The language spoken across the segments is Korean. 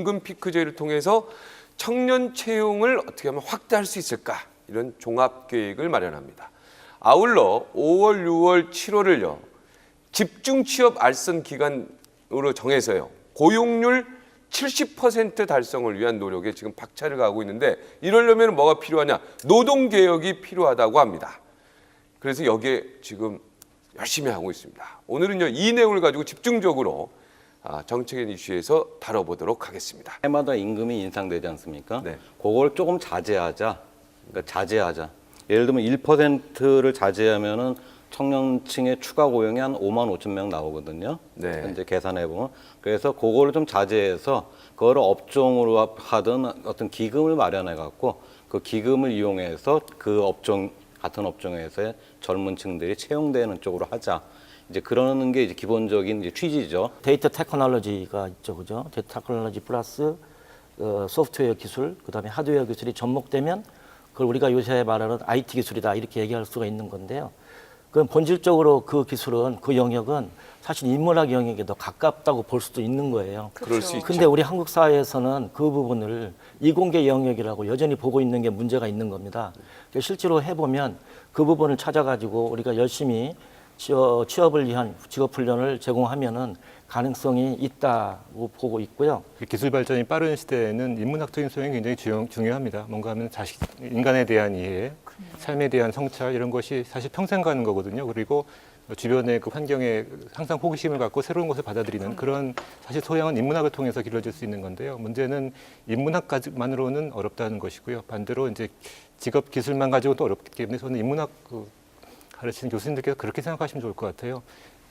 임금 피크제를 통해서 청년 채용을 어떻게 하면 확대할 수 있을까? 이런 종합 계획을 마련합니다. 아울러 5월, 6월, 7월을요. 집중 취업 알선 기간으로 정해서요. 고용률 70% 달성을 위한 노력에 지금 박차를 가하고 있는데 이러려면 뭐가 필요하냐? 노동개혁이 필요하다고 합니다. 그래서 여기에 지금 열심히 하고 있습니다. 오늘은요. 이 내용을 가지고 집중적으로 정책인 이슈에서 다뤄보도록 하겠습니다. 해마다 임금이 인상되지 않습니까? 네. 그걸 조금 자제하자. 그러니까 자제하자. 예를 들면 1%를 자제하면은 청년층의 추가 고용이 한 5만 5천 명 나오거든요. 네. 현재 계산해 보면. 그래서 그거를 좀 자제해서 그거를 업종으로 하든 어떤 기금을 마련해 갖고 그 기금을 이용해서 그 업종 같은 업종에서의 젊은 층들이 채용되는 쪽으로 하자. 이제 그러는 게 이제 기본적인 이제 취지죠. 데이터 테크놀로지가 있죠, 그죠? 데이터 테크놀로지 플러스 소프트웨어 기술, 그다음에 하드웨어 기술이 접목되면 그걸 우리가 요새 말하는 IT 기술이다 이렇게 얘기할 수가 있는 건데요. 그럼 본질적으로 그 기술은 그 영역은 사실 인문학 영역에 더 가깝다고 볼 수도 있는 거예요. 그럴 수 있죠. 근데 우리 한국 사회에서는 그 부분을 이공계 영역이라고 여전히 보고 있는 게 문제가 있는 겁니다. 실제로 해보면 그 부분을 찾아가지고 우리가 열심히 취업을 위한 직업훈련을 제공하면은 가능성이 있다고 보고 있고요. 기술 발전이 빠른 시대에는 인문학적인 소양이 굉장히 중요합니다. 뭔가 하면 인간에 대한 이해, 삶에 대한 성찰 이런 것이 사실 평생 가는 거거든요. 그리고 주변의 그 환경에 항상 호기심을 갖고 새로운 것을 받아들이는 그런 사실 소양은 인문학을 통해서 길러질 수 있는 건데요. 문제는 인문학만으로는 어렵다는 것이고요. 반대로 이제 직업 기술만 가지고 또 어렵기 때문에 저는 인문학 가르치는 교수님들께서 그렇게 생각하시면 좋을 것 같아요.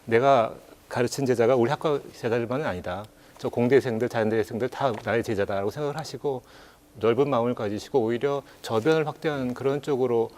내가 가르친 제자가 우리 학과 제자들만은 아니다. 저 공대생들, 자연대생들 다 나의 제자다라고 생각을 하시고 넓은 마음을 가지시고 오히려 저변을 확대하는 그런 쪽으로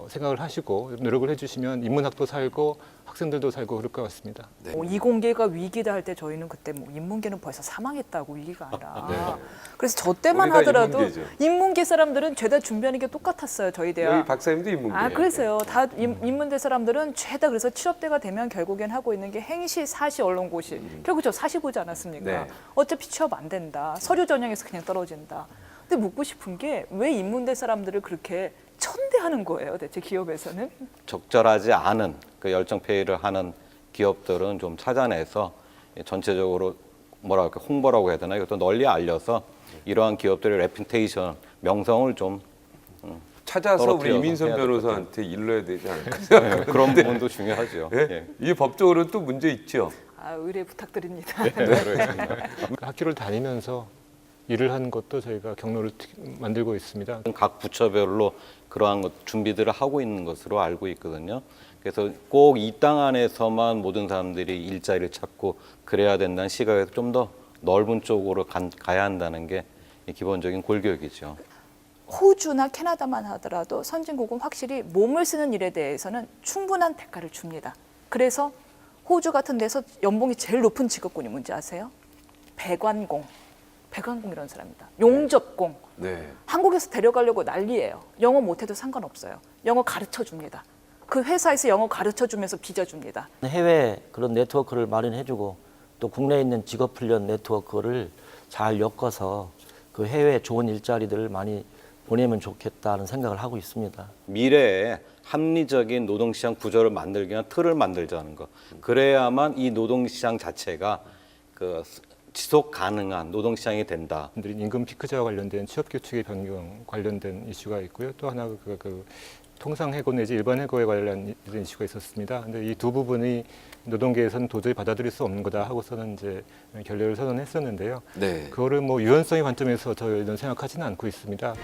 생각을 하시고 노력을 해주시면 인문학도 살고 학생들도 살고 그럴 것 같습니다. 네. 이공계가 위기다 할 때 저희는 그때 인문계는 벌써 사망했다고 위기가 아니라. 네. 그래서 저 때만 우리가 하더라도 인문계죠. 인문계 사람들은 죄다 준비하는 게 똑같았어요. 저희 대학. 여기 박사님도 인문계. 그래서요. 다 인문대 사람들은 죄다 그래서 취업대가 되면 결국엔 하고 있는 게 행시, 사시, 언론고시. 결국 저 사시 보지 않았습니까? 네. 어차피 취업 안 된다. 서류 전형에서 그냥 떨어진다. 근데 묻고 싶은 게 왜 인문대 사람들을 그렇게 천대하는 거예요, 대체 기업에서는? 적절하지 않은 그 열정 페이를 하는 기업들은 좀 찾아내서 전체적으로 뭐랄까 홍보라고 해야 되나 이것도 널리 알려서 이러한 기업들의 레퓨테이션 명성을 좀 찾아서 우리 떨어뜨려서 이민선 해야 될 변호사한테 일러야 되지 않을까? 네, 그런 부분도 중요하죠. 예? 예. 이게 법적으로 또 문제 있죠. 의뢰 부탁드립니다. 네, 그렇습니다. 학교를 다니면서 일을 하는 것도 저희가 경로를 만들고 있습니다. 각 부처별로 그러한 준비들을 하고 있는 것으로 알고 있거든요. 그래서 꼭 이 땅 안에서만 모든 사람들이 일자리를 찾고 그래야 된다는 시각에서 좀 더 넓은 쪽으로 가야 한다는 게 기본적인 골격이죠. 호주나 캐나다만 하더라도 선진국은 확실히 몸을 쓰는 일에 대해서는 충분한 대가를 줍니다. 그래서 호주 같은 데서 연봉이 제일 높은 직업군이 뭔지 아세요? 배관공 이런 사람입니다. 용접공. 네. 한국에서 데려가려고 난리예요. 영어 못해도 상관없어요. 영어 가르쳐줍니다. 그 회사에서 영어 가르쳐주면서 빚어 줍니다. 해외 그런 네트워크를 마련해주고 또 국내에 있는 직업훈련 네트워크를 잘 엮어서 그 해외 좋은 일자리들을 많이 보내면 좋겠다는 생각을 하고 있습니다. 미래에 합리적인 노동시장 구조를 만들기 위한 틀을 만들자는 거. 그래야만 이 노동시장 자체가 그 지속 가능한 노동시장이 된다. 임금 피크제와 관련된 취업 규칙의 변경 관련된 이슈가 있고요. 또 하나 그 통상 해고 내지 일반 해고에 관련된 이슈가 있었습니다. 근데 이 두 부분이 노동계에서는 도저히 받아들일 수 없는 거다 하고서는 이제 결렬을 선언했었는데요. 네. 그거를 뭐 유연성의 관점에서 저희는 생각하지는 않고 있습니다.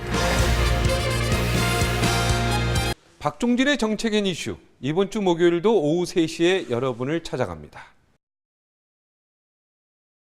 박종진의 정책인 이슈 이번 주 목요일도 오후 3시에 여러분을 찾아갑니다.